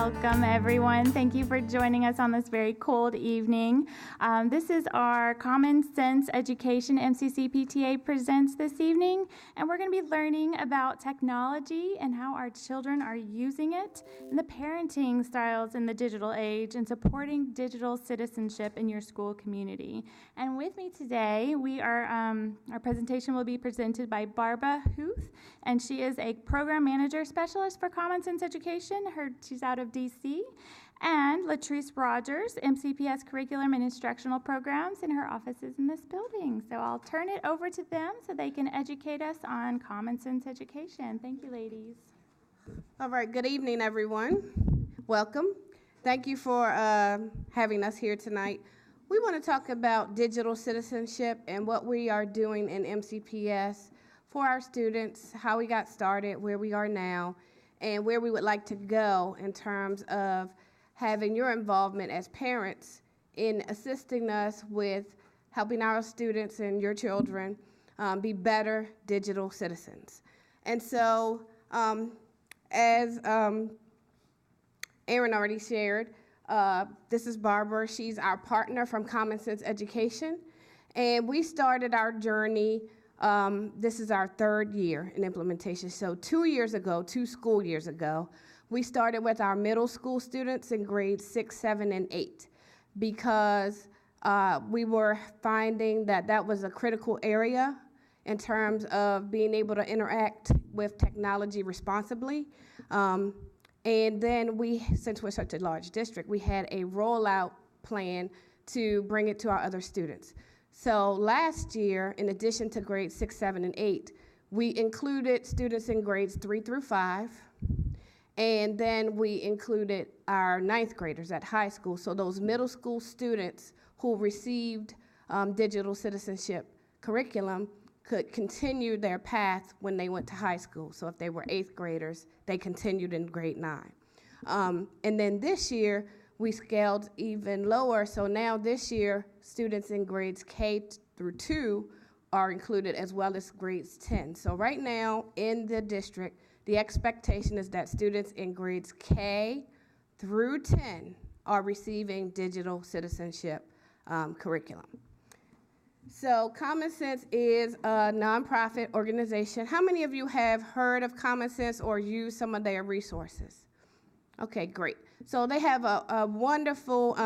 Welcome, everyone. Thank you for joining us on this very cold evening. This is our Common Sense Education MCCPTA presents this evening, and we're going to be learning about technology and how our children are using it, and the parenting styles in the digital age, and supporting digital citizenship in your school community. And with me today, our presentation will be presented by Barbara Huth, and she is a program manager specialist for Common Sense Education. She's out of DC. And Latrice Rogers, MCPS Curriculum and Instructional Programs, and her office is in this building. So I'll turn it over to them so they can educate us on Common Sense Education. Thank you, ladies. All right, good evening, everyone. Welcome. Thank you for having us here tonight. We want to talk about digital citizenship and what we are doing in MCPS for our students, how we got started, where we are now, and where we would like to go in terms of having your involvement as parents in assisting us with helping our students and your children be better digital citizens. And so, as Aaron already shared, this is Barbara. She's our partner from Common Sense Education, and we started our journey. This is our third year in implementation. So 2 school years ago, we started with our middle school students in grades 6, 7, and 8 because we were finding that was a critical area in terms of being able to interact with technology responsibly. And then since we're such a large district, we had a rollout plan to bring it to our other students. So last year, in addition to grades 6, 7, and 8, we included students in grades 3 through 5, and then we included our 9th graders at high school. So those middle school students who received digital citizenship curriculum could continue their path when they went to high school. So if they were 8th graders, they continued in grade 9. And then this year, we scaled even lower, so now this year, students in grades K through 2 are included as well as grades 10. So right now in the district, the expectation is that students in grades K through 10 are receiving digital citizenship curriculum. So Common Sense is a nonprofit organization. How many of you have heard of Common Sense or used some of their resources? Okay, great. So they have a wonderful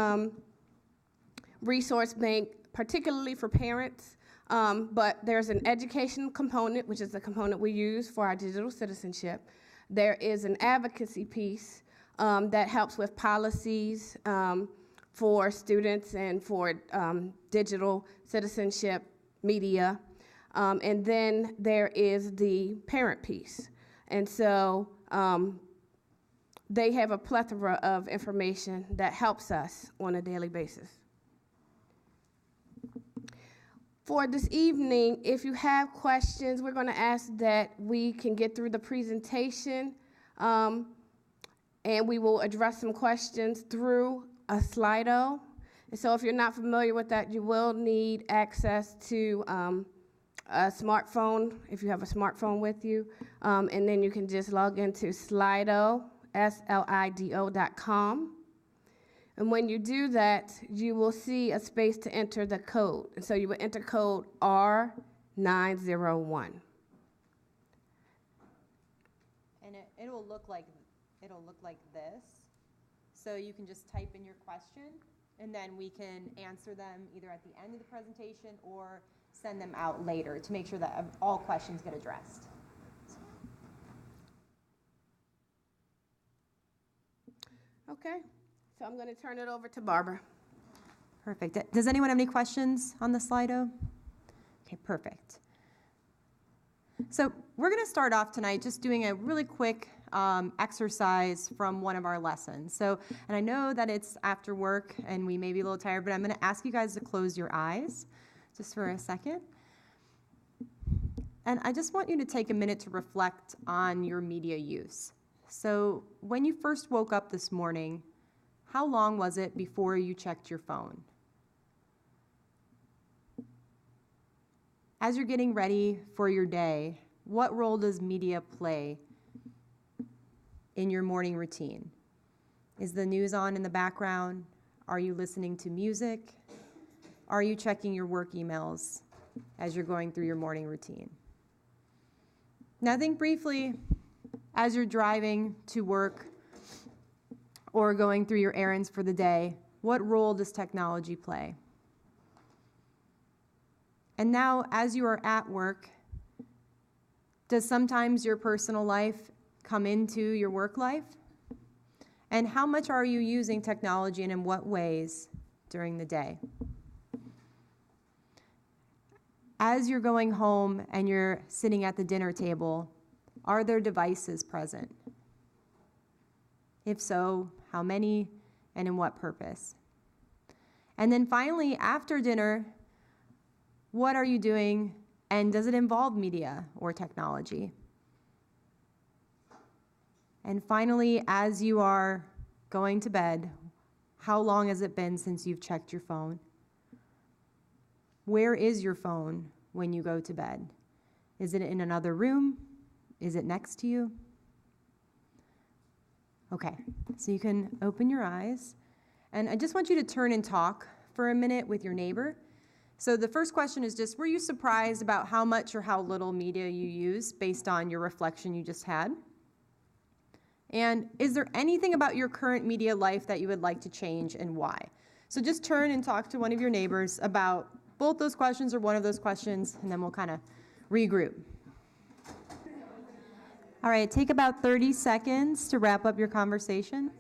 resource bank, particularly for parents, but there's an education component, which is the component we use for our digital citizenship. There is an advocacy piece that helps with policies for students and for digital citizenship media. And then there is the parent piece. And so they have a plethora of information that helps us on a daily basis. For this evening, if you have questions, we're going to ask that we can get through the presentation, and we will address some questions through a Slido. And so if you're not familiar with that, you will need access to a smartphone, if you have a smartphone with you, and then you can just log into Slido, slido.com. And when you do that, you will see a space to enter the code. And so you will enter code R901. And it'll look like this. So you can just type in your question, and then we can answer them either at the end of the presentation or send them out later to make sure that all questions get addressed. Okay, so I'm going to turn it over to Barbara. Perfect. Does anyone have any questions on the Slido? Okay, perfect. So we're going to start off tonight just doing a really quick exercise from one of our lessons. And I know that it's after work and we may be a little tired, but I'm going to ask you guys to close your eyes just for a second. And I just want you to take a minute to reflect on your media use. So when you first woke up this morning, how long was it before you checked your phone? As you're getting ready for your day, what role does media play in your morning routine? Is the news on in the background? Are you listening to music? Are you checking your work emails as you're going through your morning routine? Now think briefly as you're driving to work or going through your errands for the day, what role does technology play? And now as you are at work, does sometimes your personal life come into your work life? And how much are you using technology and in what ways during the day? As you're going home and you're sitting at the dinner table, are there devices present? If so, how many and in what purpose? And then finally, after dinner, what are you doing and does it involve media or technology? And finally, as you are going to bed, how long has it been since you've checked your phone? Where is your phone when you go to bed? Is it in another room? Is it next to you? Okay, so you can open your eyes. And I just want you to turn and talk for a minute with your neighbor. So the first question is just, were you surprised about how much or how little media you use based on your reflection you just had? And is there anything about your current media life that you would like to change and why? So just turn and talk to one of your neighbors about both those questions or one of those questions, and then we'll kind of regroup. All right, take about 30 seconds to wrap up your conversation.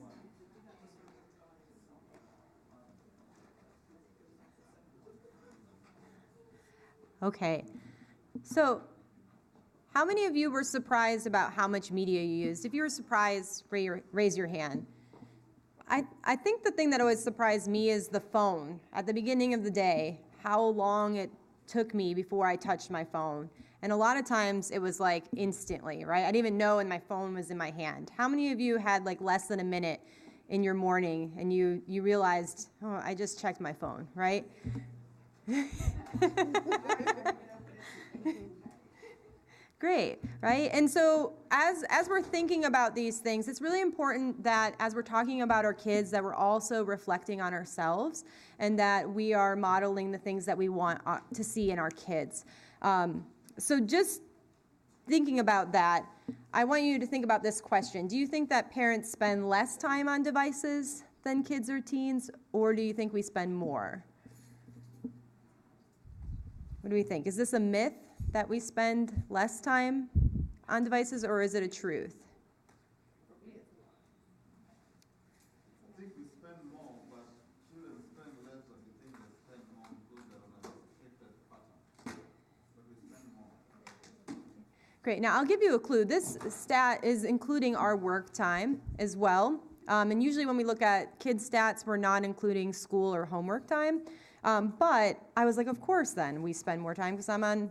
Okay, so how many of you were surprised about how much media you used? If you were surprised, raise your hand. I think the thing that always surprised me is the phone. At the beginning of the day, how long it took me before I touched my phone. And a lot of times it was like instantly, right? I didn't even know when my phone was in my hand. How many of you had like less than a minute in your morning and you realized, oh, I just checked my phone, right? Great, right? And so as we're thinking about these things, it's really important that as we're talking about our kids, that we're also reflecting on ourselves and that we are modeling the things that we want to see in our kids. So just thinking about that, I want you to think about this question. Do you think that parents spend less time on devices than kids or teens, or do you think we spend more? What do we think? Is this a myth that we spend less time on devices, or is it a truth? I think we spend more, but children spend less than the thing that spend more because they're on a restricted pattern. But we spend more. Great. Now, I'll give you a clue. This stat is including our work time as well. And usually when we look at kids' stats, we're not including school or homework time. But I was like, of course, then we spend more time because I'm on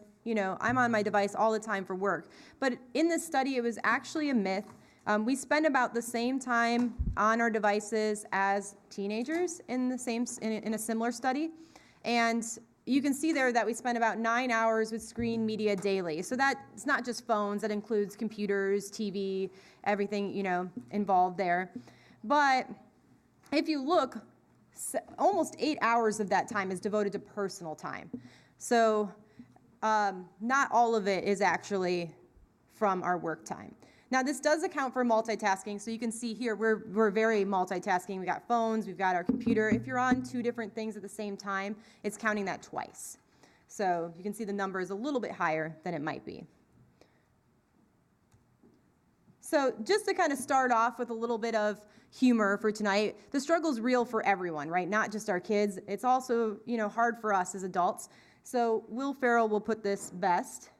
my device all the time for work. But in this study, it was actually a myth. We spend about the same time on our devices as teenagers in a similar study. And you can see there that we spend about 9 hours with screen media daily. So that's not just phones, that includes computers, TV, everything, involved there. But if you look, almost 8 hours of that time is devoted to personal time. So not all of it is actually from our work time. Now, this does account for multitasking. So you can see here, we're very multitasking. We got phones, we've got our computer. If you're on 2 different things at the same time, it's counting that twice. So you can see the number is a little bit higher than it might be. So just to kind of start off with a little bit of humor for tonight, the struggle's real for everyone, right? Not just our kids. It's also, hard for us as adults. So Will Ferrell will put this best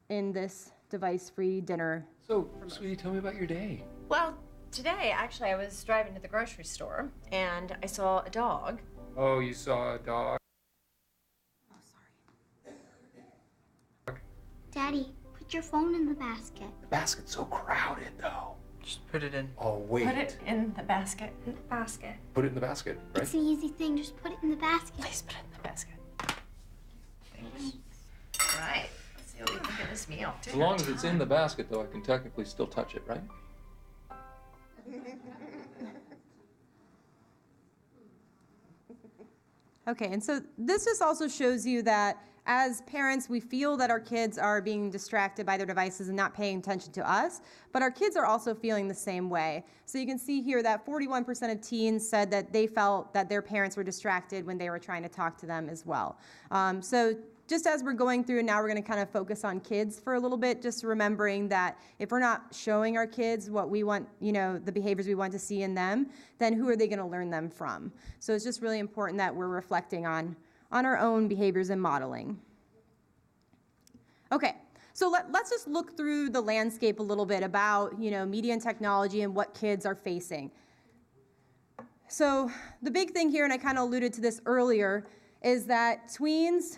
in this device-free dinner. So, sweetie, tell me about your day. Well, today, actually, I was driving to the grocery store, and I saw a dog. Oh, you saw a dog? Oh, sorry. Daddy, put your phone in the basket. The basket's so crowded, though. Just put it in. Oh, wait. Put it in the basket. In the basket. Put it in the basket, right? It's an easy thing. Just put it in the basket. Please put it in the basket. Thanks. All right. Let's see what we think of this meal. As long as it's in the basket, though, I can technically still touch it, right? Okay, and so this just also shows you that as parents, we feel that our kids are being distracted by their devices and not paying attention to us, but our kids are also feeling the same way. So you can see here that 41% of teens said that they felt that their parents were distracted when they were trying to talk to them as well. So just as we're going through, now we're going to kind of focus on kids for a little bit, just remembering that if we're not showing our kids what we want, the behaviors we want to see in them, then who are they going to learn them from? So it's just really important that we're reflecting on our own behaviors and modeling. Okay, so let's just look through the landscape a little bit about, media and technology and what kids are facing. So the big thing here, and I kind of alluded to this earlier, is that tweens,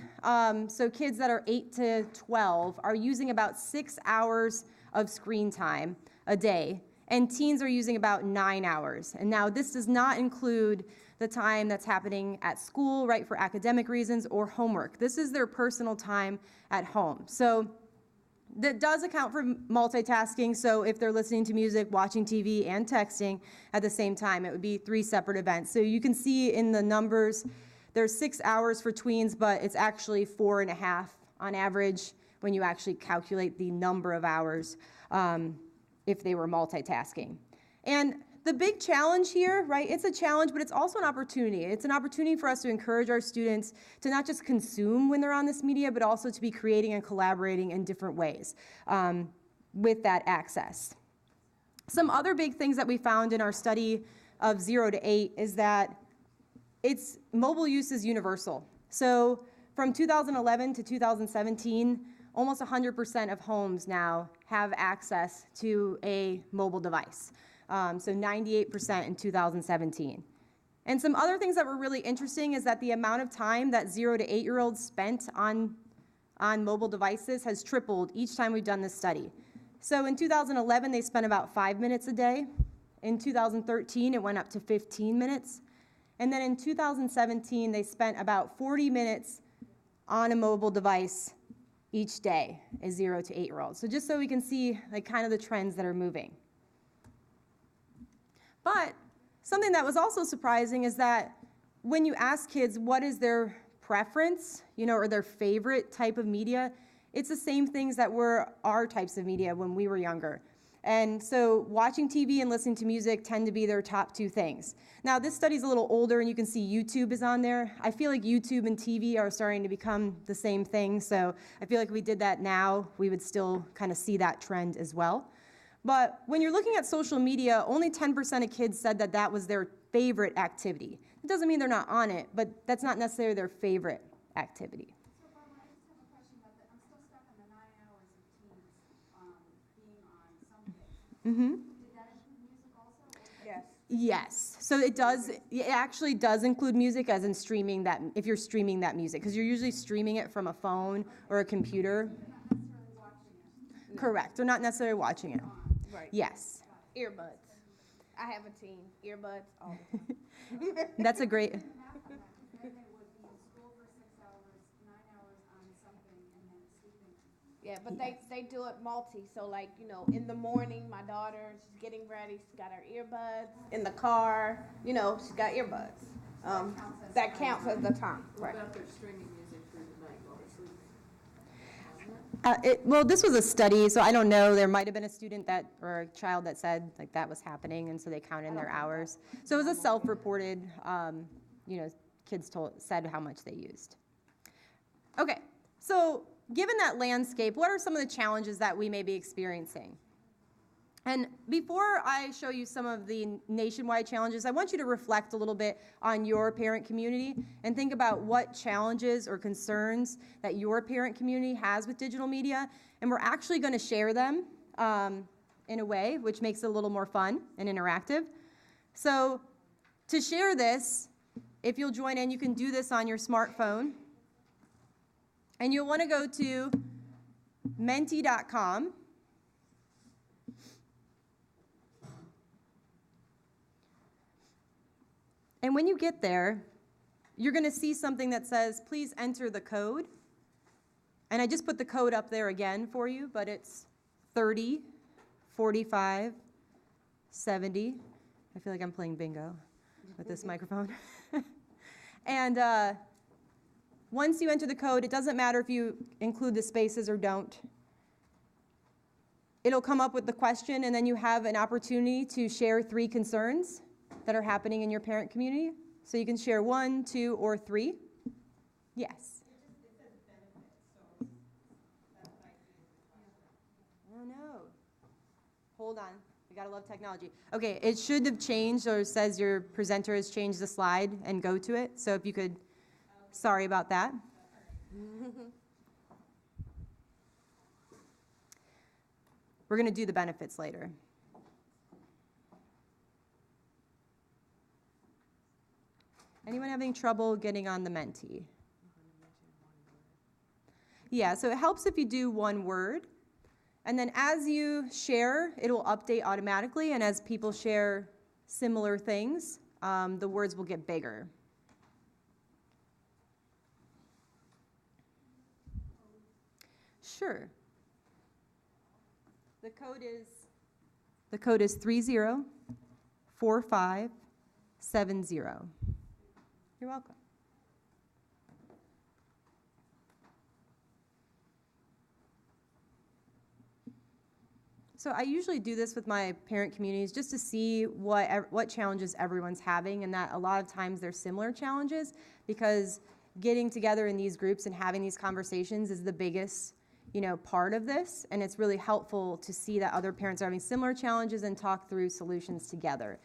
so kids that are 8 to 12, are using about 6 hours of screen time a day, and teens are using about 9 hours. And now this does not include the time that's happening at school, right, for academic reasons or homework. This is their personal time at home. So that does account for multitasking. So if they're listening to music, watching TV, and texting at the same time, it would be 3 separate events. So you can see in the numbers, there's 6 hours for tweens, but it's actually 4.5 on average when you actually calculate the number of hours if they were multitasking. And the big challenge here, right, it's a challenge, but it's also an opportunity. It's an opportunity for us to encourage our students to not just consume when they're on this media, but also to be creating and collaborating in different ways with that access. Some other big things that we found in our study of 0 to 8 is that mobile use is universal. So from 2011 to 2017, almost 100% of homes now have access to a mobile device. So 98% in 2017. And some other things that were really interesting is that the amount of time that 0 to 8-year-olds spent on mobile devices has tripled each time we've done this study. So in 2011, they spent about 5 minutes a day. In 2013, it went up to 15 minutes. And then in 2017, they spent about 40 minutes on a mobile device each day as 0 to 8-year-olds. So just so we can see kind of the trends that are moving. But something that was also surprising is that when you ask kids what is their preference, or their favorite type of media, it's the same things that were our types of media when we were younger. And so watching TV and listening to music tend to be their top 2 things. Now, this study's a little older, and you can see YouTube is on there. I feel like YouTube and TV are starting to become the same thing, so I feel like if we did that now, we would still kind of see that trend as well. But when you're looking at social media, only 10% of kids said that that was their favorite activity. It doesn't mean they're not on it, but that's not necessarily their favorite activity. So, Barbara, I just have a question about that. I'm still stuck on the 9 hours of teens being on something. Did that include music also? Yes. Yes. So it actually does include music, as in streaming that, if you're streaming that music, because you're usually streaming it from a phone or a computer. Not necessarily watching it. Correct. They're not necessarily watching it. Right. Yes. Earbuds. I have a teen. Earbuds all the time. That's a great. Then they would be in school for 6 hours, 9 hours on something, and then sleeping. Yeah, but they do it multi. So in the morning, my daughter, she's getting ready. She's got her earbuds. In the car, she's got earbuds. That counts as the time. Right. What about their streaming music through the night while they're sleeping? Well, this was a study, so I don't know. There might have been a student or a child that said that was happening, and so they counted in their hours. So it was a self-reported, kids said how much they used. Okay, so given that landscape, what are some of the challenges that we may be experiencing? And before I show you some of the nationwide challenges, I want you to reflect a little bit on your parent community and think about what challenges or concerns that your parent community has with digital media. And we're actually going to share them in a way which makes it a little more fun and interactive. So to share this, if you'll join in, you can do this on your smartphone. And you'll want to go to menti.com. And when you get there, you're going to see something that says, please enter the code. And I just put the code up there again for you, but it's 30, 45, 70. I feel like I'm playing bingo with this microphone. And once you enter the code, it doesn't matter if you include the spaces or don't. It'll come up with the question, and then you have an opportunity to share 3 concerns that are happening in your parent community. So you can share 1, 2, or 3. Yes? Oh, no. Hold on. We gotta love technology. Okay, it should have changed, or it says your presenter has changed the slide and go to it. So if you could, sorry about that. We're gonna do the benefits later. Anyone having trouble getting on the Menti? Yeah, so it helps if you do 1 word. And then as you share, it'll update automatically. And as people share similar things, the words will get bigger. Sure. The code is 304570. You're welcome. So I usually do this with my parent communities just to see what challenges everyone's having, and that a lot of times they're similar challenges, because getting together in these groups and having these conversations is the biggest, part of this, and it's really helpful to see that other parents are having similar challenges and talk through solutions together.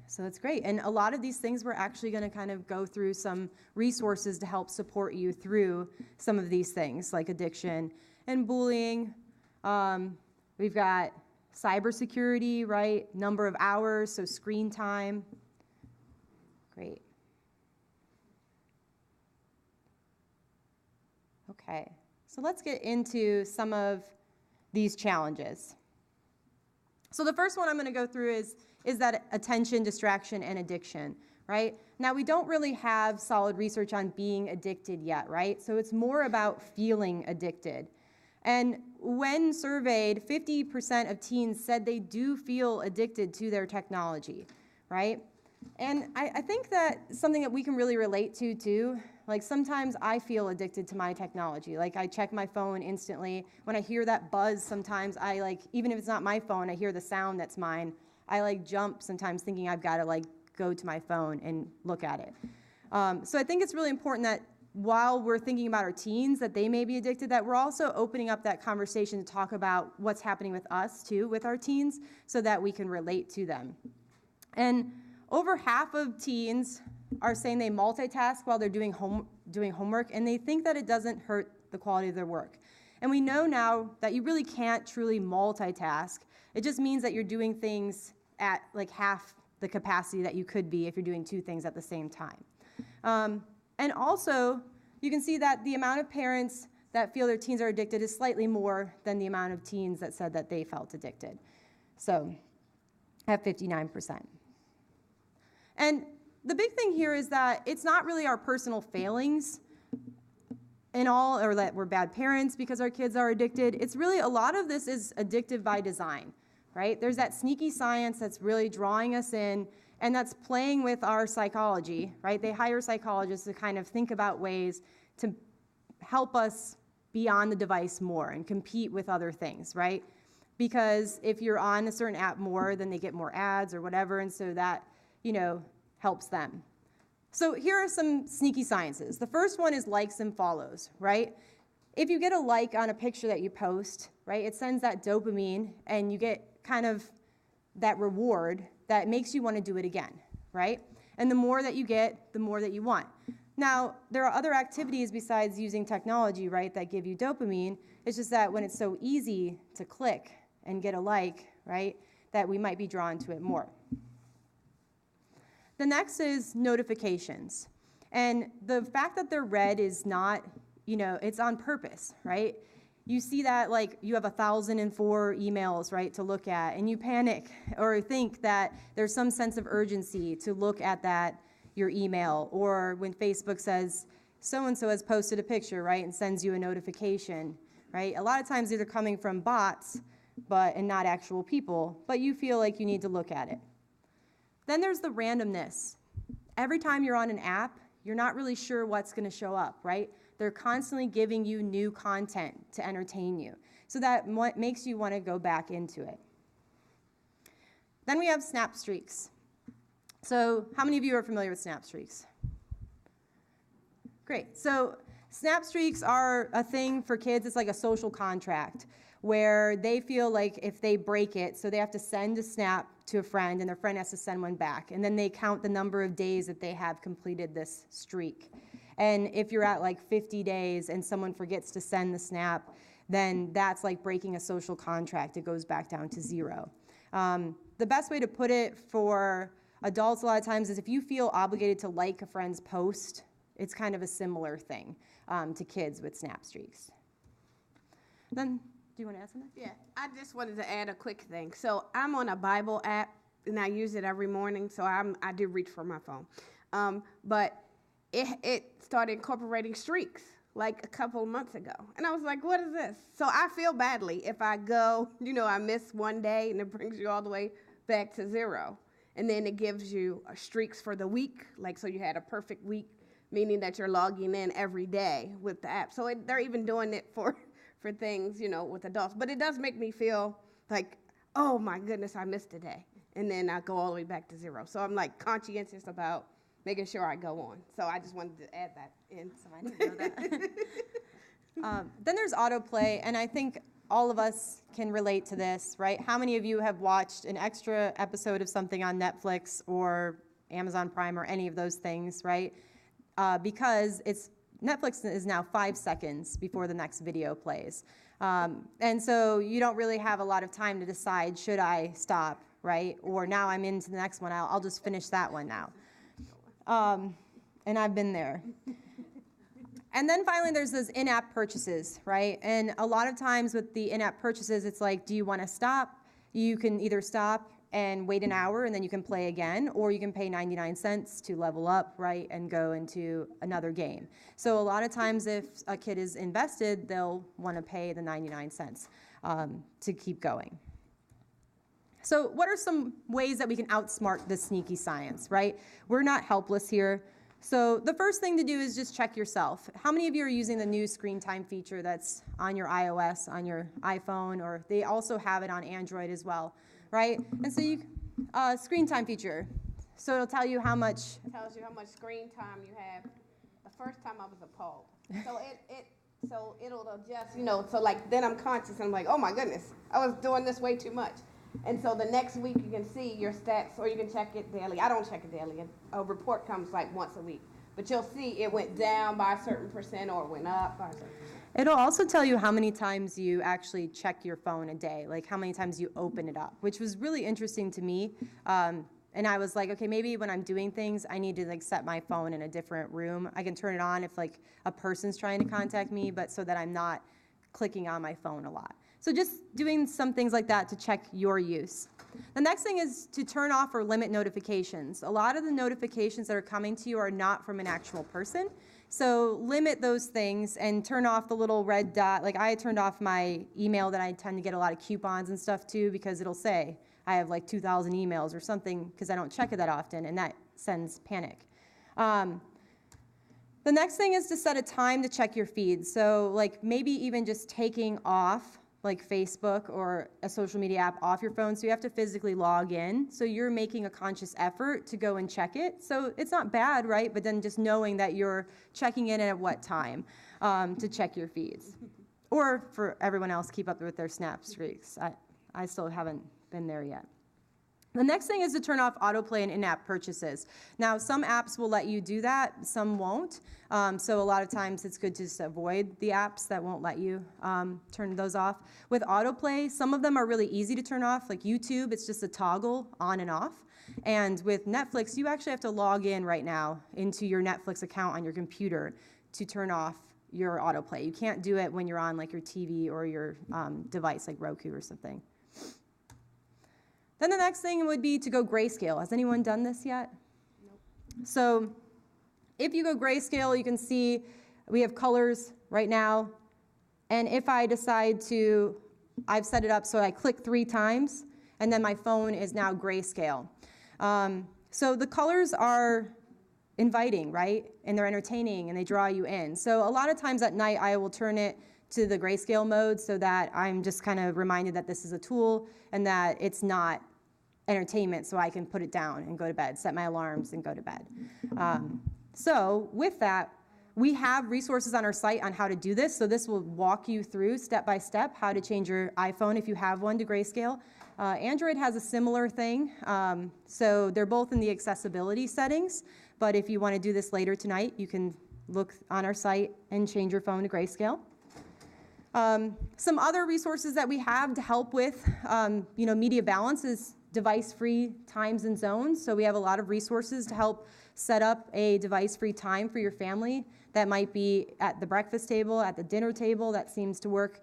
So that's great. And a lot of these things we're actually going to kind of go through some resources to help support you through some of these things, like addiction and bullying. We've got cybersecurity, right? Number of hours, so screen time. Great. Okay, so let's get into some of these challenges. So the first one I'm going to go through is that attention, distraction, and addiction, right? Now, we don't really have solid research on being addicted yet, right? So it's more about feeling addicted. And when surveyed, 50% of teens said they do feel addicted to their technology, right? And I think that something that we can really relate to too, like sometimes I feel addicted to my technology. Like I check my phone instantly. When I hear that buzz, sometimes I even if it's not my phone, I hear the sound that's mine. I jump sometimes thinking I've got to go to my phone and look at it. So I think it's really important that while we're thinking about our teens, that they may be addicted, that we're also opening up that conversation to talk about what's happening with us too, with our teens, so that we can relate to them. And over half of teens are saying they multitask while they're doing homework, and they think that it doesn't hurt the quality of their work. And we know now that you really can't truly multitask. It just means that you're doing things at half the capacity that you could be if you're doing 2 things at the same time. And also, you can see that the amount of parents that feel their teens are addicted is slightly more than the amount of teens that said that they felt addicted. So, at 59%. And the big thing here is that it's not really our personal failings or that we're bad parents because our kids are addicted. It's really, a lot of this is addictive by design, right? There's that sneaky science that's really drawing us in, and that's playing with our psychology, right? They hire psychologists to kind of think about ways to help us be on the device more and compete with other things, right? Because if you're on a certain app more, then they get more ads or whatever, and so that, helps them. So here are some sneaky sciences. The first one is likes and follows, right? If you get a like on a picture that you post, right, it sends that dopamine, and you get kind of that reward that makes you want to do it again, right? And the more that you get, the more that you want. Now, there are other activities besides using technology, right, that give you dopamine. It's just that when it's so easy to click and get a like, right, that we might be drawn to it more. The next is notifications. And the fact that they're red is not, it's on purpose, right? You see that you have 1,004 emails, right, to look at, and you panic or think that there's some sense of urgency to look at your email, or when Facebook says so-and-so has posted a picture, right, and sends you a notification, right? A lot of times they're coming from bots and not actual people, but you feel like you need to look at it. Then there's the randomness. every time you're on an app, you're not really sure what's going to show up, right? They're constantly giving you new content to entertain you. So that makes you want to go back into it. Then we have snap streaks. So how many of you are familiar with snap streaks? Great. So snap streaks are a thing for kids. It's like a social contract where they feel like if they break it, so they have to send a snap to a friend and their friend has to send one back. And then they count the number of days that they have completed this streak. And if you're at like 50 days and someone forgets to send the snap, then that's like breaking a social contract. It goes back down to 0. The best way to put it for adults a lot of times is if you feel obligated to like a friend's post, it's kind of a similar thing to kids with snap streaks. Then, do you want to add something? Yeah, I just wanted to add a quick thing. So I'm on a Bible app, and I use it every morning, so I do reach for my phone. But it started incorporating streaks like a couple of months ago. And I was like, what is this? So I feel badly if I go, I miss one day, and it brings you all the way back to 0. And then it gives you streaks for the week, like so you had a perfect week, meaning that you're logging in every day with the app. So they're even doing it for things, with adults. But it does make me feel like, oh my goodness, I missed a day. And then I go all the way back to 0. So I'm like conscientious about making sure I go on. So I just wanted to add that in. So I didn't know that. Then there's autoplay, and I think all of us can relate to this, right? How many of you have watched an extra episode of something on Netflix or Amazon Prime or any of those things, right? Because Netflix is now 5 seconds before the next video plays. And so you don't really have a lot of time to decide, should I stop, right? Or now I'm into the next one, I'll just finish that one now. And I've been there. And then finally, there's those in-app purchases, right? And a lot of times with the in-app purchases, it's like, do you want to stop? You can either stop and wait an hour and then you can play again, or you can pay 99 cents to level up, right, and go into another game. So a lot of times if a kid is invested, they'll want to pay the 99 cents to keep going. So what are some ways that we can outsmart the sneaky science, right? We're not helpless here. So the first thing to do is just check yourself. How many of you are using the new screen time feature that's on your iOS, on your iPhone, or they also have it on Android as well, right? And so screen time feature. So it'll tell you how much. It tells you how much screen time you have. The first time I was appalled. So it'll adjust, so like then I'm conscious. I'm like, oh my goodness, I was doing this way too much. And so the next week you can see your stats, or you can check it daily. I don't check it daily. A report comes like once a week. But you'll see it went down by a certain percent or it went up by a certain percent. It'll also tell you how many times you actually check your phone a day, like how many times you open it up, which was really interesting to me. And I was like, okay, maybe when I'm doing things, I need to like set my phone in a different room. I can turn it on if like a person's trying to contact me, but so that I'm not clicking on my phone a lot. So just doing some things like that to check your use. The next thing is to turn off or limit notifications. A lot of the notifications that are coming to you are not from an actual person. So limit those things and turn off the little red dot. Like I turned off my email that I tend to get a lot of coupons and stuff too, because it'll say I have like 2,000 emails or something because I don't check it that often, and that sends panic. The next thing is to set a time to check your feed. So like maybe even just taking off like Facebook or a social media app off your phone, so you have to physically log in. So you're making a conscious effort to go and check it. So it's not bad, right? But then just knowing that you're checking in at what time to check your feeds. Or for everyone else, keep up with their snap streaks. I still haven't been there yet. The next thing is to turn off autoplay and in-app purchases. Now, some apps will let you do that, some won't. So a lot of times it's good to just avoid the apps that won't let you turn those off. With autoplay, some of them are really easy to turn off, like YouTube, it's just a toggle on and off. And with Netflix, you actually have to log in right now into your Netflix account on your computer to turn off your autoplay. You can't do it when you're on like your TV or your device like Roku or something. Then the next thing would be to go grayscale. Has anyone done this yet? Nope. So if you go grayscale, you can see we have colors right now. And if I decide to, I've set it up so I click 3 times, and then my phone is now grayscale. So the colors are inviting, right? And they're entertaining and they draw you in. So a lot of times at night, I will turn it to the grayscale mode so that I'm just kind of reminded that this is a tool and that it's not entertainment, so I can put it down and go to bed, set my alarms and go to bed. So with that, we have resources on our site on how to do this. So this will walk you through step by step how to change your iPhone if you have one to grayscale. Android has a similar thing. So they're both in the accessibility settings. But if you want to do this later tonight, you can look on our site and change your phone to grayscale. Some other resources that we have to help with media balance is device-free times and zones. So we have a lot of resources to help set up a device-free time for your family. That might be at the breakfast table, at the dinner table. That seems to work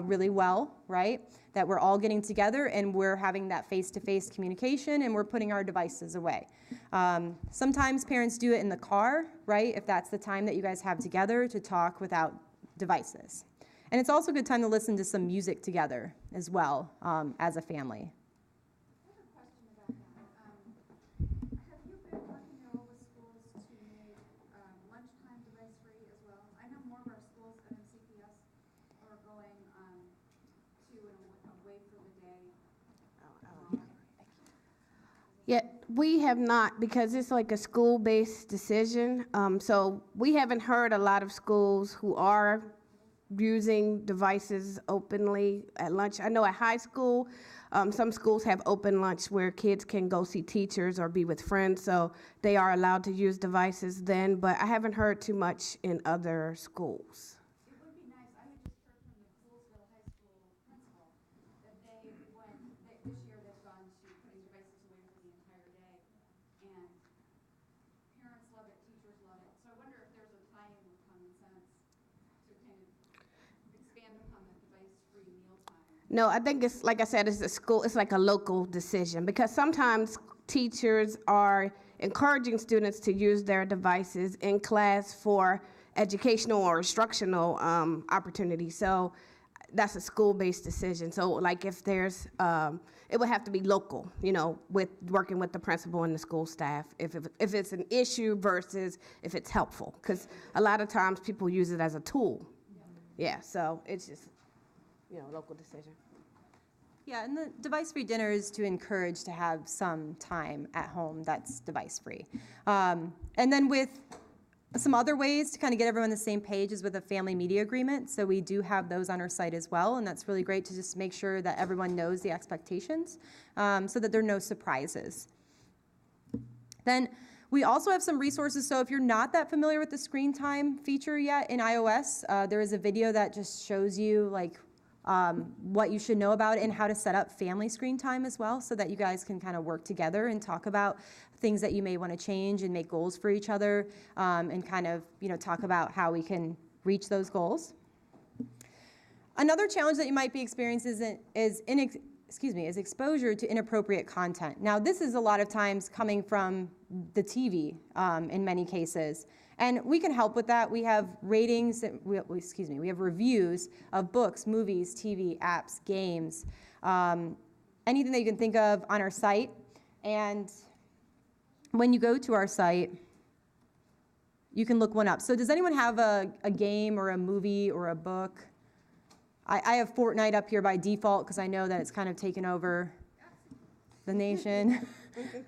really well, right? That we're all getting together and we're having that face-to-face communication and we're putting our devices away. Sometimes parents do it in the car, right? If that's the time that you guys have together to talk without devices. And it's also a good time to listen to some music together as well as a family. I have a question about that. Have you been working at all with schools to make lunchtime device-free as well? I know more of our schools at MCPS are going to and away for the day. Yeah, we have not, because it's like a school-based decision. So we haven't heard a lot of schools who are using devices openly at lunch. I know at high school, some schools have open lunch where kids can go see teachers or be with friends, so they are allowed to use devices then, but I haven't heard too much in other schools. It would be nice. I had just heard from the Poolsville High School principal that this year they've gone to putting devices away for the entire day, and parents love it, teachers love it. So I wonder if there's a tie-in with Common Sense to kind of expand upon the device-free mealtime. No, I think it's, like I said, it's a school, it's like a local decision, because sometimes teachers are encouraging students to use their devices in class for educational or instructional opportunities. So that's a school-based decision. So like if there's, it would have to be local, with working with the principal and the school staff, if it's an issue versus if it's helpful. Because a lot of times people use it as a tool. Yeah, so it's just, local decision. Yeah, and the device-free dinner is to encourage to have some time at home that's device-free. And then with some other ways to kind of get everyone on the same page is with a family media agreement. So we do have those on our site as well, and that's really great to just make sure that everyone knows the expectations so that there are no surprises. Then we also have some resources. So if you're not that familiar with the screen time feature yet in iOS, there is a video that just shows you what you should know about it and how to set up family screen time as well, so that you guys can kind of work together and talk about things that you may want to change and make goals for each other, and kind of talk about how we can reach those goals. Another challenge that you might be experiencing is exposure to inappropriate content. Now, this is a lot of times coming from the TV in many cases. And we can help with that. We have ratings, we have reviews of books, movies, TV, apps, games, anything that you can think of on our site. And when you go to our site, you can look one up. So does anyone have a game or a movie or a book? I have Fortnite up here by default because I know that it's kind of taken over the nation,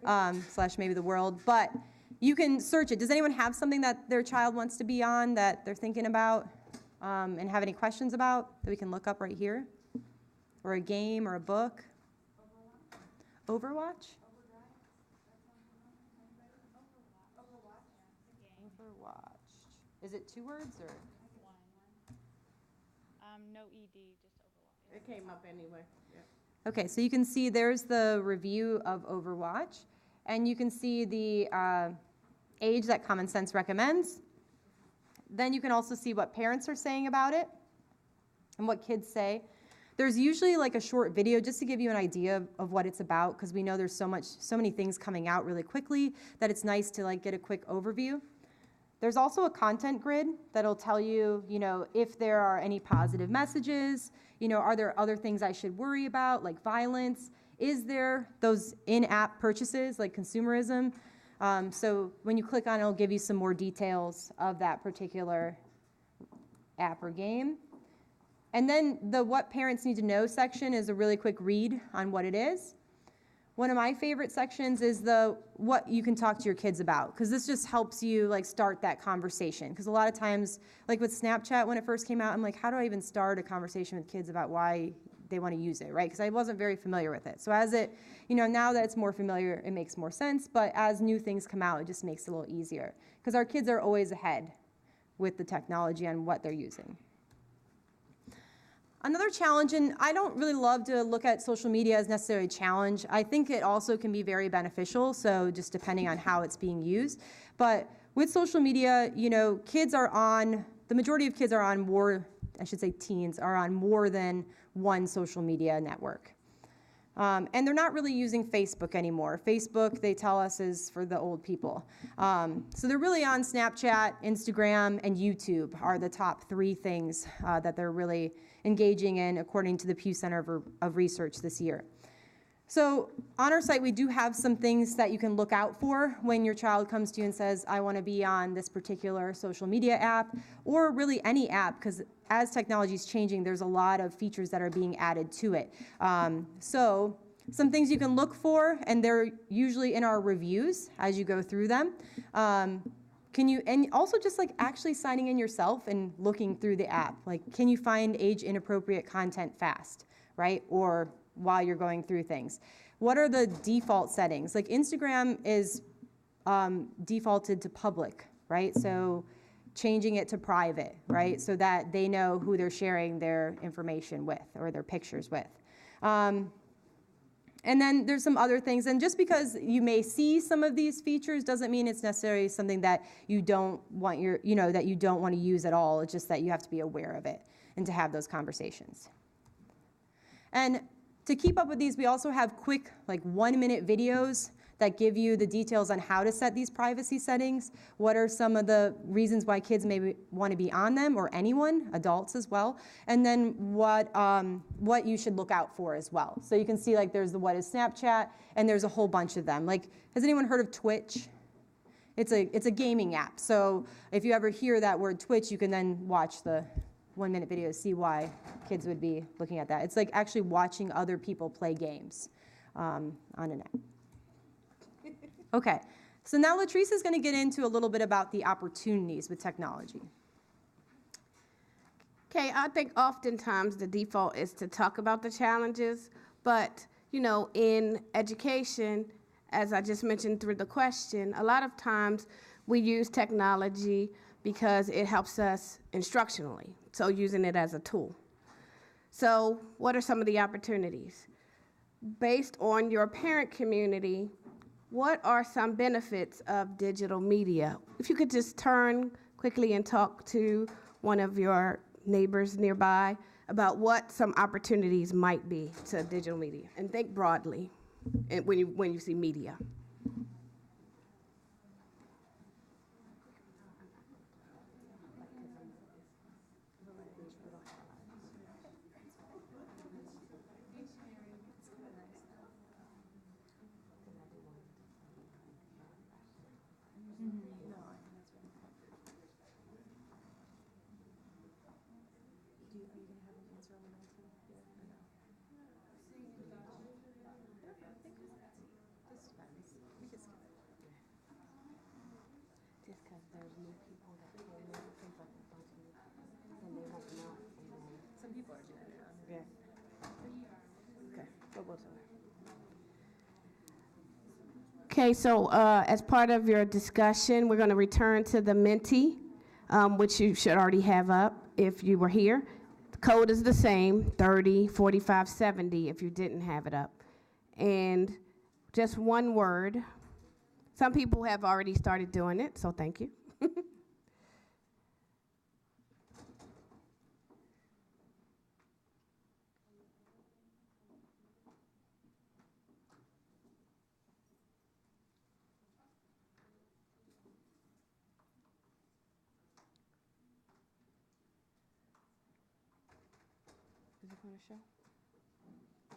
/ maybe the world. But you can search it. Does anyone have something that their child wants to be on that they're thinking about and have any questions about that we can look up right here? Or a game or a book? Overwatch? Overwatched. Is it 2 words or? No ED, just Overwatch. It came up anyway. Yeah. Okay, so you can see there's the review of Overwatch, and you can see the age that Common Sense recommends. Then you can also see what parents are saying about it and what kids say. There's usually like a short video just to give you an idea of what it's about, because we know there's so many things coming out really quickly that it's nice to get a quick overview. There's also a content grid that'll tell you, if there are any positive messages, are there other things I should worry about, like violence? Is there those in-app purchases, like consumerism? So when you click on it, it'll give you some more details of that particular app or game. And then the What Parents Need to Know section is a really quick read on what it is. One of my favorite sections is the what you can talk to your kids about, because this just helps you like start that conversation. Because a lot of times, like with Snapchat when it first came out, I'm like, how do I even start a conversation with kids about why they want to use it, right? Because I wasn't very familiar with it. So as it, now that it's more familiar, it makes more sense. But as new things come out, it just makes it a little easier. Because our kids are always ahead with the technology and what they're using. Another challenge, and I don't really love to look at social media as necessarily a challenge. I think it also can be very beneficial, so just depending on how it's being used. But with social media, kids are on, the majority of kids are on more, I should say teens, are on more than one social media network. And they're not really using Facebook anymore. Facebook, they tell us, is for the old people. So they're really on Snapchat, Instagram, and YouTube are the top 3 things that they're really engaging in, according to the Pew Center of Research this year. So on our site, we do have some things that you can look out for when your child comes to you and says, I want to be on this particular social media app, or really any app, because as technology is changing, there's a lot of features that are being added to it. So some things you can look for, and they're usually in our reviews as you go through them. And also just like actually signing in yourself and looking through the app. Like, can you find age inappropriate content fast, right? Or while you're going through things. What are the default settings? Like Instagram is defaulted to public, right? So changing it to private, right? So that they know who they're sharing their information with or their pictures with. And then there's some other things, and just because you may see some of these features doesn't mean it's necessarily something that you don't want that you don't want to use at all. It's just that you have to be aware of it and to have those conversations. And to keep up with these, we also have quick, like 1-minute videos that give you the details on how to set these privacy settings. What are some of the reasons why kids may want to be on them, or anyone, adults as well, and then what you should look out for as well. So you can see like there's the what is Snapchat, and there's a whole bunch of them. Like, has anyone heard of Twitch? It's a gaming app. So if you ever hear that word Twitch, you can then watch the 1-minute video to see why kids would be looking at that. It's like actually watching other people play games on an app. Okay, so now Latrice is going to get into a little bit about the opportunities with technology. Okay, I think oftentimes the default is to talk about the challenges, but in education, as I just mentioned through the question, a lot of times we use technology because it helps us instructionally, so using it as a tool. So what are some of the opportunities? Based on your parent community, what are some benefits of digital media? If you could just turn quickly and talk to one of your neighbors nearby about what some opportunities might be to digital media, and think broadly when you see media. Okay, so as part of your discussion, we're going to return to the Menti, which you should already have up if you were here. The code is the same, 304570 if you didn't have it up. And just one word. Some people have already started doing it, so thank you. Is it going to show? I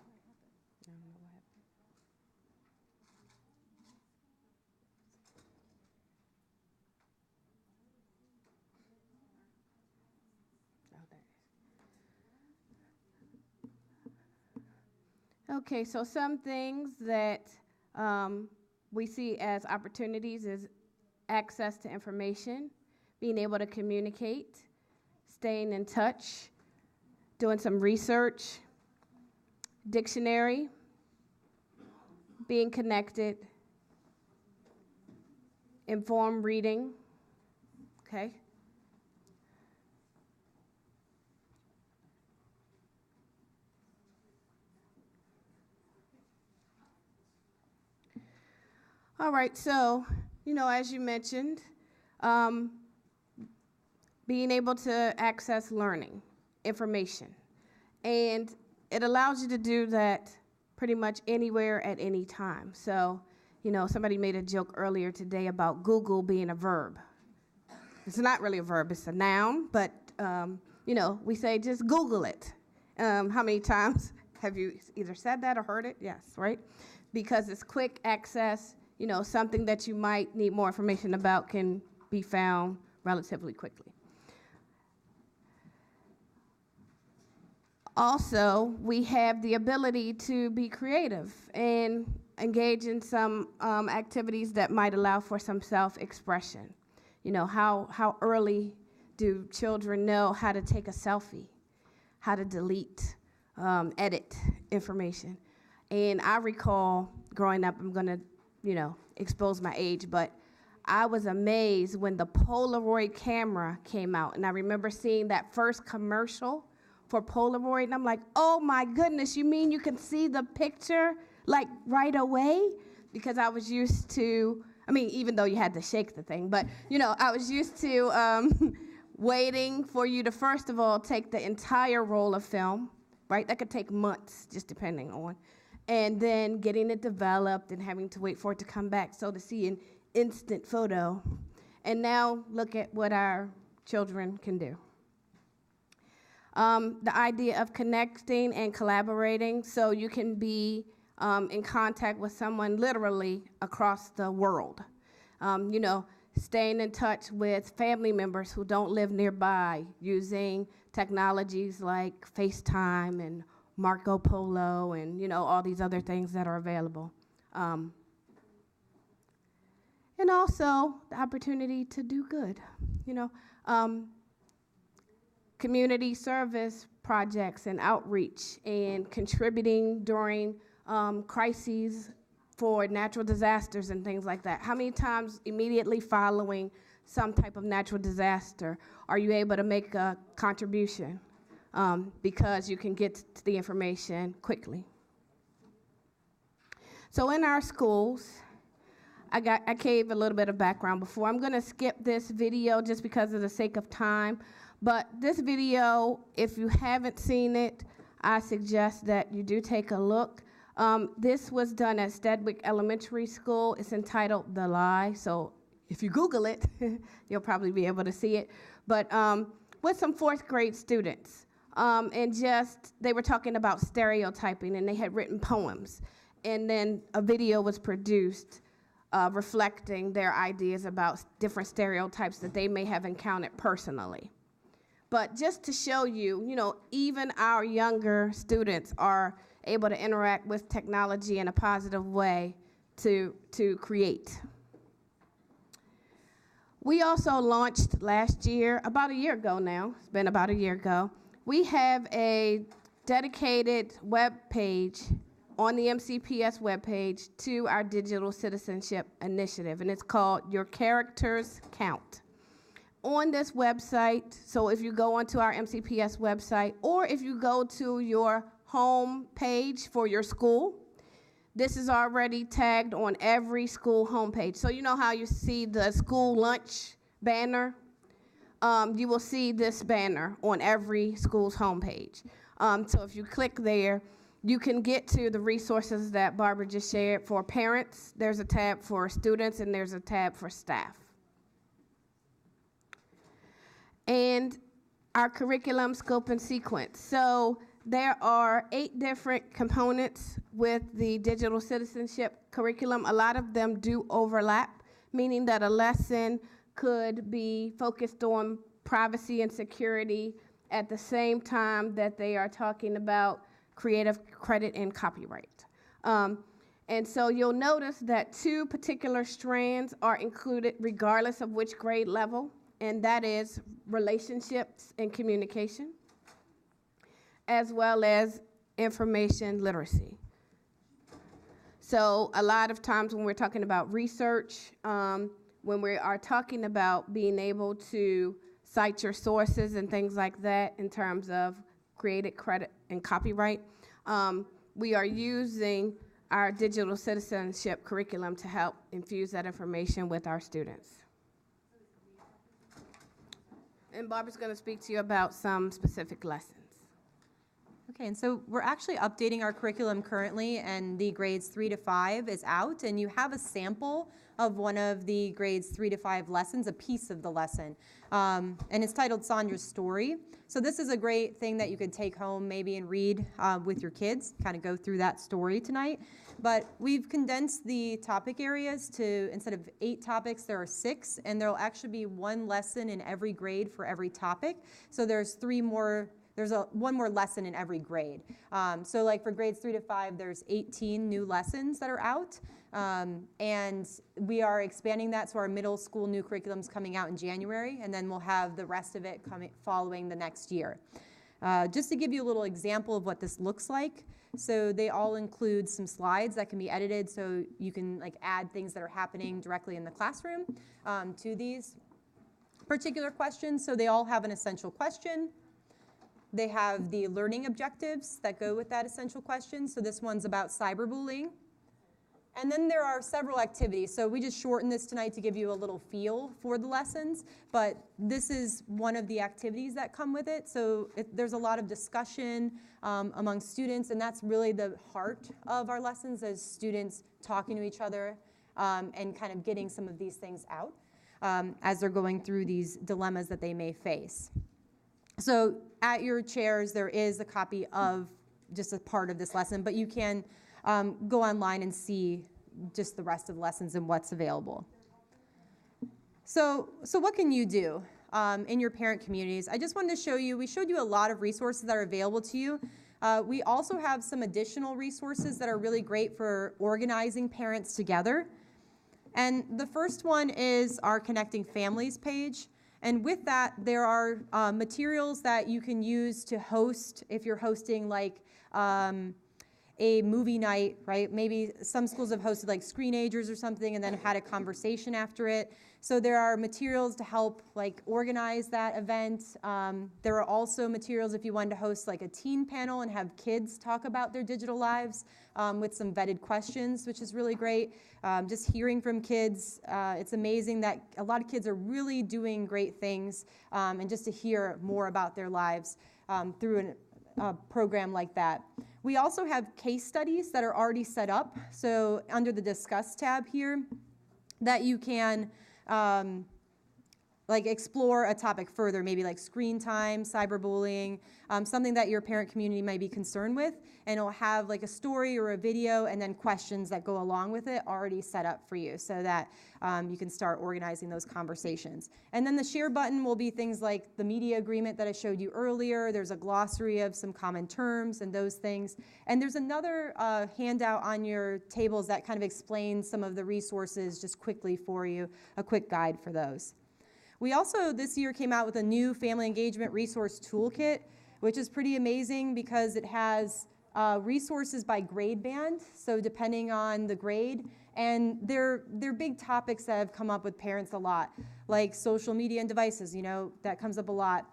don't know what happened. Okay, so some things that we see as opportunities is access to information, being able to communicate, staying in touch, doing some research, dictionary, being connected, informed reading, okay? All right, so, as you mentioned, being able to access learning, information, and it allows you to do that pretty much anywhere at any time. So, somebody made a joke earlier today about Google being a verb. It's not really a verb, it's a noun, but, we say just Google it. How many times have you either said that or heard it? Yes, right? Because it's quick access, something that you might need more information about can be found relatively quickly. Also, we have the ability to be creative and engage in some activities that might allow for some self-expression. How early do children know how to take a selfie, how to delete, edit information? And I recall growing up, I'm gonna, expose my age, but I was amazed when the Polaroid camera came out. And I remember seeing that first commercial for Polaroid, and I'm like, oh my goodness, you mean you can see the picture like right away? Because I was used to, even though you had to shake the thing, but I was used to waiting for you to first of all take the entire roll of film, right? That could take months, just depending on, and then getting it developed and having to wait for it to come back. So to see an instant photo, and now look at what our children can do. The idea of connecting and collaborating, so you can be in contact with someone literally across the world. Staying in touch with family members who don't live nearby, using technologies like FaceTime and Marco Polo and all these other things that are available. And also the opportunity to do good, community service projects and outreach and contributing during crises for natural disasters and things like that. How many times immediately following some type of natural disaster are you able to make a contribution because you can get to the information quickly? So in our schools, I gave a little bit of background before. I'm gonna skip this video just because of the sake of time. But this video, if you haven't seen it, I suggest that you do take a look. This was done at Stedwick Elementary School. It's entitled The Lie. So if you Google it, you'll probably be able to see it. But with some fourth grade students. And they were talking about stereotyping, and they had written poems. And then a video was produced reflecting their ideas about different stereotypes that they may have encountered personally. But just to show you, even our younger students are able to interact with technology in a positive way to create. We also launched last year, about a year ago now, it's been about a year ago, we have a dedicated web page on the MCPS webpage to our digital citizenship initiative, and it's called Your Characters Count. On this website, so if you go onto our MCPS website, or if you go to your home page for your school, this is already tagged on every school homepage. So you know how you see the school lunch banner? You will see this banner on every school's homepage. So if you click there, you can get to the resources that Barbara just shared. For parents, there's a tab for students, and there's a tab for staff. And our curriculum, scope, and sequence. So there are 8 different components with the digital citizenship curriculum. A lot of them do overlap, meaning that a lesson could be focused on privacy and security at the same time that they are talking about creative credit and copyright. And so you'll notice that 2 particular strands are included regardless of which grade level, and that is relationships and communication, as well as information literacy. So a lot of times when we're talking about research, when we are talking about being able to cite your sources and things like that in terms of creative credit and copyright, we are using our digital citizenship curriculum to help infuse that information with our students. And Barbara's going to speak to you about some specific lessons. Okay, and so we're actually updating our curriculum currently, and the grades 3 to 5 is out, and you have a sample of one of the grades 3 to 5 lessons, a piece of the lesson, and it's titled Sandra's Story. So this is a great thing that you could take home maybe and read with your kids, kind of go through that story tonight. But we've condensed the topic areas to, instead of 8 topics, there are 6, and there'll actually be 1 lesson in every grade for every topic. So there's 3 more. There's one more lesson in every grade. So like for grades 3 to 5, there's 18 new lessons that are out. And we are expanding that, so our middle school new curriculum's coming out in January, and then we'll have the rest of it following the next year. Just to give you a little example of what this looks like, so they all include some slides that can be edited, so you can like add things that are happening directly in the classroom to these particular questions. So they all have an essential question. They have the learning objectives that go with that essential question. So this one's about cyberbullying. And then there are several activities. So we just shortened this tonight to give you a little feel for the lessons, but this is one of the activities that come with it. So there's a lot of discussion among students, and that's really the heart of our lessons, as students talking to each other and kind of getting some of these things out as they're going through these dilemmas that they may face. So at your chairs, there is a copy of just a part of this lesson, but you can go online and see just the rest of the lessons and what's available. So what can you do in your parent communities? I just wanted to show you, we showed you a lot of resources that are available to you. We also have some additional resources that are really great for organizing parents together. And the first one is our Connecting Families page. And with that, there are materials that you can use to host if you're hosting like a movie night, right? Maybe some schools have hosted like screenagers or something and then had a conversation after it. So there are materials to help like organize that event. There are also materials if you wanted to host like a teen panel and have kids talk about their digital lives with some vetted questions, which is really great. Just hearing from kids, it's amazing that a lot of kids are really doing great things, and just to hear more about their lives through a program like that. We also have case studies that are already set up, so under the Discuss tab here, that you can like explore a topic further, maybe like screen time, cyberbullying, something that your parent community might be concerned with, and it'll have like a story or a video and then questions that go along with it already set up for you so that you can start organizing those conversations. And then the share button will be things like the media agreement that I showed you earlier. There's a glossary of some common terms and those things. And there's another handout on your tables that kind of explains some of the resources just quickly for you, a quick guide for those. We also this year came out with a new family engagement resource toolkit, which is pretty amazing because it has resources by grade band, so depending on the grade, and they're big topics that have come up with parents a lot, like social media and devices, you know, that comes up a lot.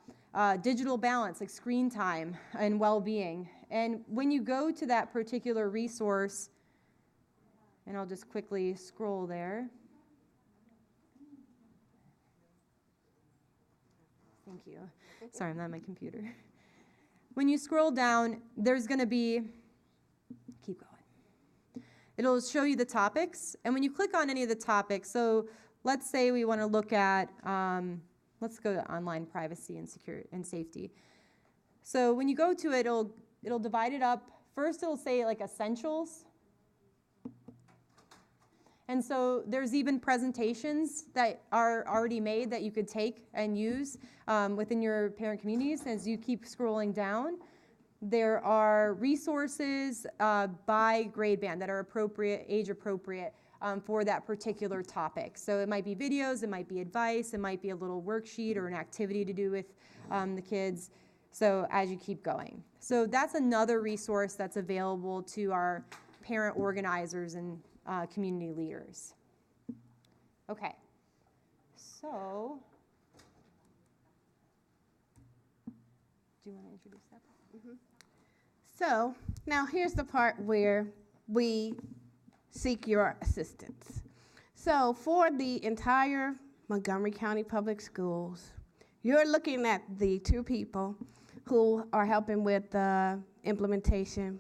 Digital balance, like screen time and well-being. And when you go to that particular resource, and I'll just quickly scroll there. Thank you. Sorry, I'm not on my computer. When you scroll down, there's going to be, keep going. It'll show you the topics, and when you click on any of the topics, so let's say we want to look at, let's go to online privacy and security and safety. So when you go to it, it'll divide it up. First, it'll say like essentials. And so there's even presentations that are already made that you could take and use within your parent communities. As you keep scrolling down, there are resources by grade band that are appropriate, age appropriate for that particular topic. So it might be videos, it might be advice, it might be a little worksheet or an activity to do with the kids. So as you keep going. So that's another resource that's available to our parent organizers and community leaders. Okay, so do you want to introduce that? So now here's the part where we seek your assistance. So for the entire Montgomery County Public Schools, you're looking at the two people who are helping with the implementation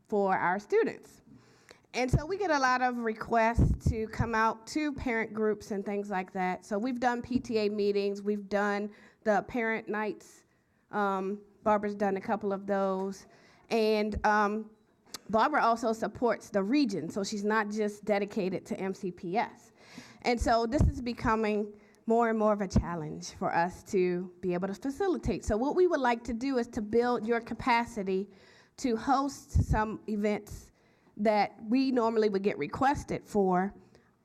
for our students. And so we get a lot of requests to come out to parent groups and things like that. So we've done PTA meetings, we've done the parent nights. Barbara's done a couple of those. And Barbara also supports the region, so she's not just dedicated to MCPS. And so this is becoming more and more of a challenge for us to be able to facilitate. So what we would like to do is to build your capacity to host some events that we normally would get requested for.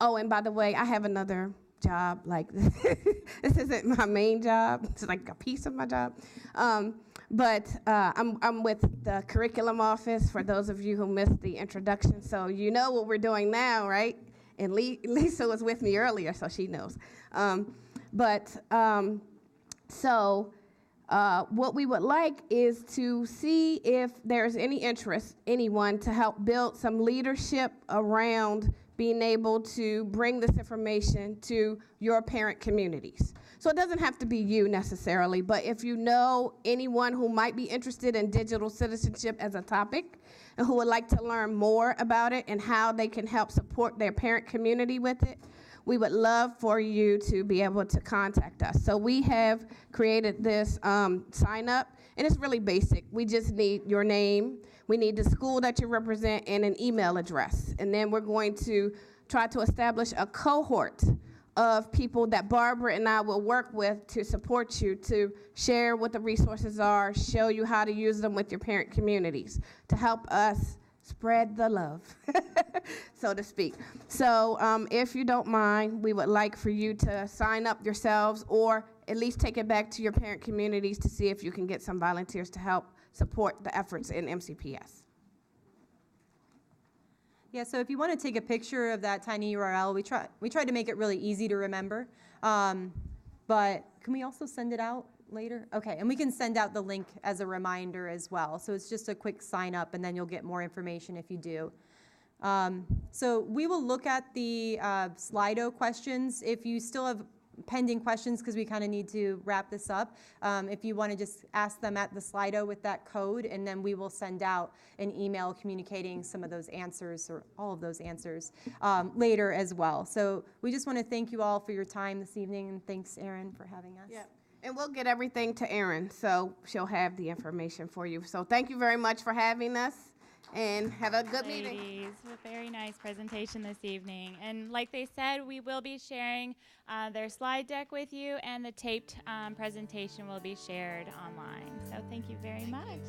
Oh, and by the way, I have another job, like this isn't my main job, it's like a piece of my job. But I'm with the curriculum office, for those of you who missed the introduction, so you know what we're doing now, right? And Lisa was with me earlier, so she knows. What we would like is to see if there's any interest, anyone, to help build some leadership around being able to bring this information to your parent communities. So it doesn't have to be you necessarily, but if you know anyone who might be interested in digital citizenship as a topic and who would like to learn more about it and how they can help support their parent community with it, we would love for you to be able to contact us. So we have created this sign up, and it's really basic. We just need your name, we need the school that you represent, and an email address. And then we're going to try to establish a cohort of people that Barbara and I will work with to support you, to share what the resources are, show you how to use them with your parent communities, to help us spread the love, so to speak. So if you don't mind, we would like for you to sign up yourselves or at least take it back to your parent communities to see if you can get some volunteers to help support the efforts in MCPS. Yeah, so if you want to take a picture of that tiny URL, we tried to make it really easy to remember. But can we also send it out later? Okay, and we can send out the link as a reminder as well. So it's just a quick sign up, and then you'll get more information if you do. So we will look at the Slido questions. If you still have pending questions, because we kind of need to wrap this up, if you want to just ask them at the Slido with that code, and then we will send out an email communicating some of those answers, or all of those answers, later as well. So we just want to thank you all for your time this evening, and thanks, Erin, for having us. Yeah. And we'll get everything to Erin, so she'll have the information for you. So thank you very much for having us, and have a good meeting. Ladies, a very nice presentation this evening. And like they said, we will be sharing their slide deck with you, and the taped presentation will be shared online. So thank you very much.